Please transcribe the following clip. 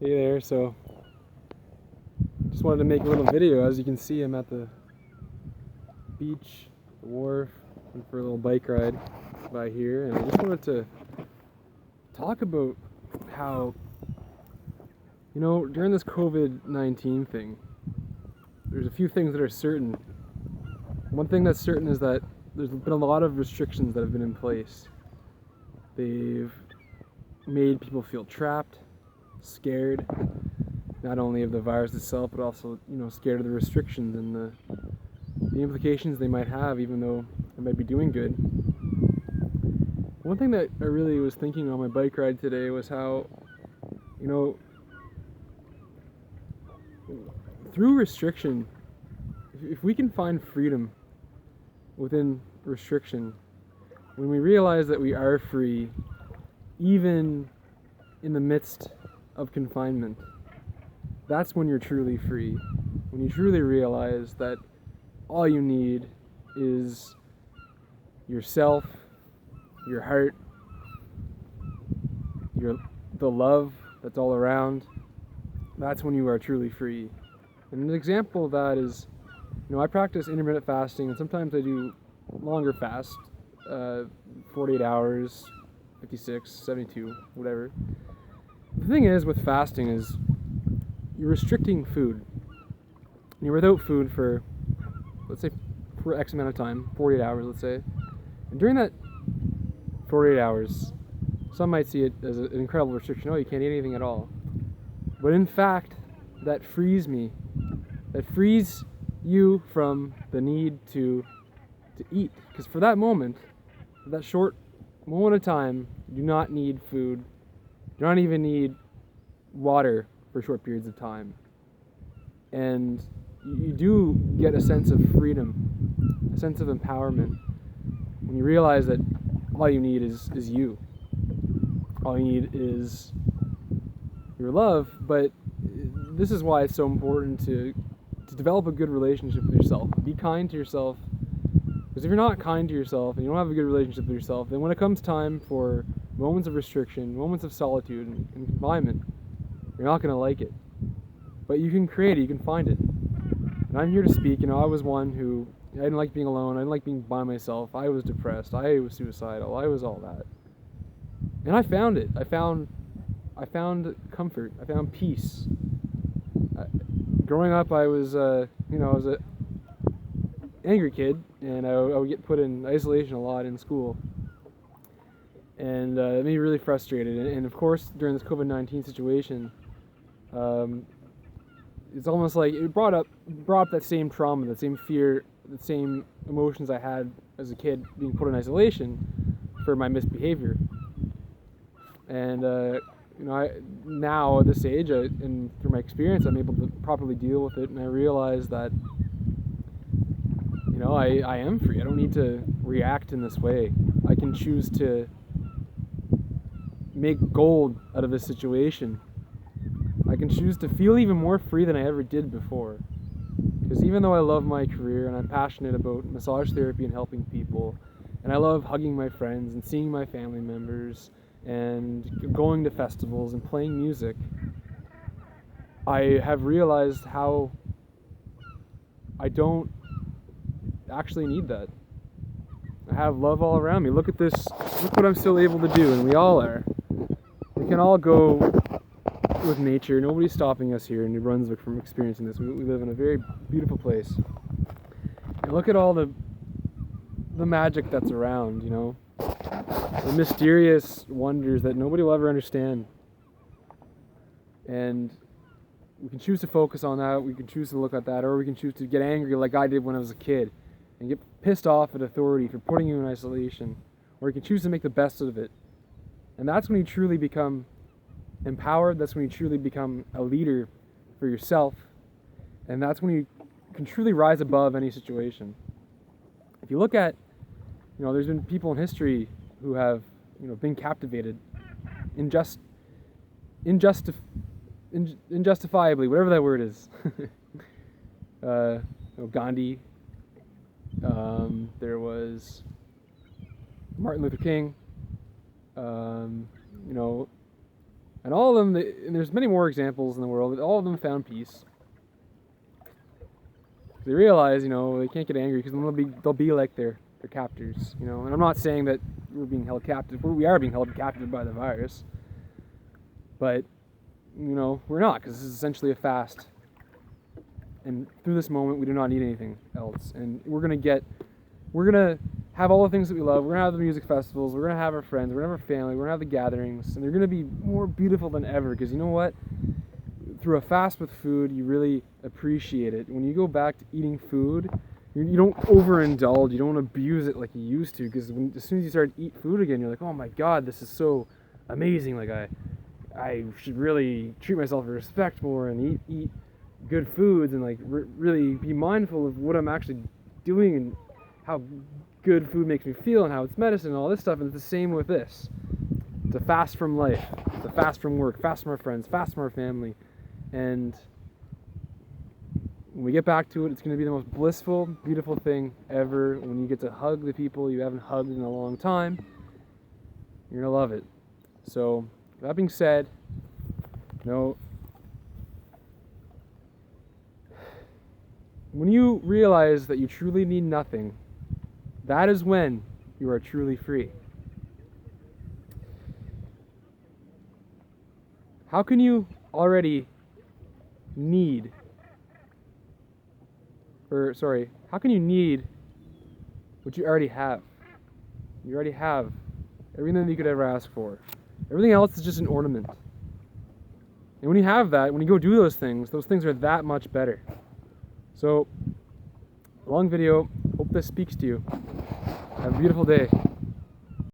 Hey there, so just wanted to make a little video. As you can see, I'm at the beach, the wharf, went for a little bike ride by here, and I just wanted to talk about how, during this COVID-19 thing, there's a few things that are certain. One thing that's certain is that there's been a lot of restrictions that have been in place. They've made people feel trapped, scared, not only of the virus itself, but also, scared of the restrictions and the implications they might have, even though they might be doing good. One thing that I really was thinking on my bike ride today was how, through restriction, if we can find freedom within restriction, when we realize that we are free, even in the midst of confinement, that's when you're truly free. When you truly realize that all you need is yourself, your heart, the love that's all around. That's when you are truly free. And an example of that is, I practice intermittent fasting, and sometimes I do longer fast, 48 hours, 56, 72, whatever. The thing is with fasting is you're restricting food. You're without food for, let's say, for X amount of time, 48 hours, let's say. And during that 48 hours, some might see it as an incredible restriction. Oh, you can't eat anything at all. But in fact, that frees me. That frees you from the need to eat. Because for that moment, that short moment of time, you do not need food. You don't even need water for short periods of time. And you do get a sense of freedom, a sense of empowerment, when you realize that all you need is you. All you need is your love. But this is why it's so important to develop a good relationship with yourself. Be kind to yourself. Because if you're not kind to yourself and you don't have a good relationship with yourself, then when it comes time for moments of restriction, moments of solitude and confinement, you're not going to like it. But you can create it, you can find it. And I'm here to speak. I was one who, I didn't like being alone, I didn't like being by myself, I was depressed, I was suicidal, I was all that. And I found it. I found comfort, I found peace. Growing up, I was an angry kid, and I would get put in isolation a lot in school. And it made me really frustrated. And of course, during this COVID-19 situation, it's almost like it brought up that same trauma, that same fear, the same emotions I had as a kid being put in isolation for my misbehavior. And I now at this age, and through my experience, I'm able to properly deal with it, and I realize that I am free. I don't need to react in this way. I can choose to make gold out of this situation. I can choose to feel even more free than I ever did before. Because even though I love my career and I'm passionate about massage therapy and helping people, and I love hugging my friends and seeing my family members and going to festivals and playing music, I have realized how I don't actually need that. I have love all around me. Look at this. Look what I'm still able to do, and we all are. We can all go with nature. Nobody's stopping us here in New Brunswick from experiencing this. We live in a very beautiful place. And look at all the magic that's around, the mysterious wonders that nobody will ever understand. And we can choose to focus on that, we can choose to look at that, or we can choose to get angry like I did when I was a kid and get pissed off at authority for putting you in isolation, or you can choose to make the best of it. And that's when you truly become empowered. That's when you truly become a leader for yourself, and that's when you can truly rise above any situation. If you look at, there's been people in history who have, been captivated injustifiably, whatever that word is. Gandhi. There was Martin Luther King. And all of them, and there's many more examples in the world, but all of them found peace. They realize, they can't get angry because then they'll be like their captors, And I'm not saying that we're being held captive. We are being held captive by the virus, but we're not, because this is essentially a fast. And through this moment, we do not need anything else. And we're gonna have all the things that we love. We're gonna have the music festivals. We're gonna have our friends. We're gonna have our family. We're gonna have the gatherings, and they're gonna be more beautiful than ever. Because you know what? Through a fast with food, you really appreciate it. When you go back to eating food, you don't overindulge. You don't abuse it like you used to. Because as soon as you start to eat food again, you're like, oh my God, this is so amazing. Like I should really treat myself with respect more and eat good foods and like really be mindful of what I'm actually doing and how good food makes me feel and how it's medicine and all this stuff. And it's the same with this. It's a fast from life. It's a fast from work, fast from our friends, fast from our family. And when we get back to it, it's going to be the most blissful, beautiful thing ever. When you get to hug the people you haven't hugged in a long time, you're going to love it. So, that being said, when you realize that you truly need nothing, that is when you are truly free. How can you already need what you already have? You already have everything that you could ever ask for. Everything else is just an ornament. And when you have that, when you go do those things are that much better. So, long video. Hope this speaks to you. Have a beautiful day.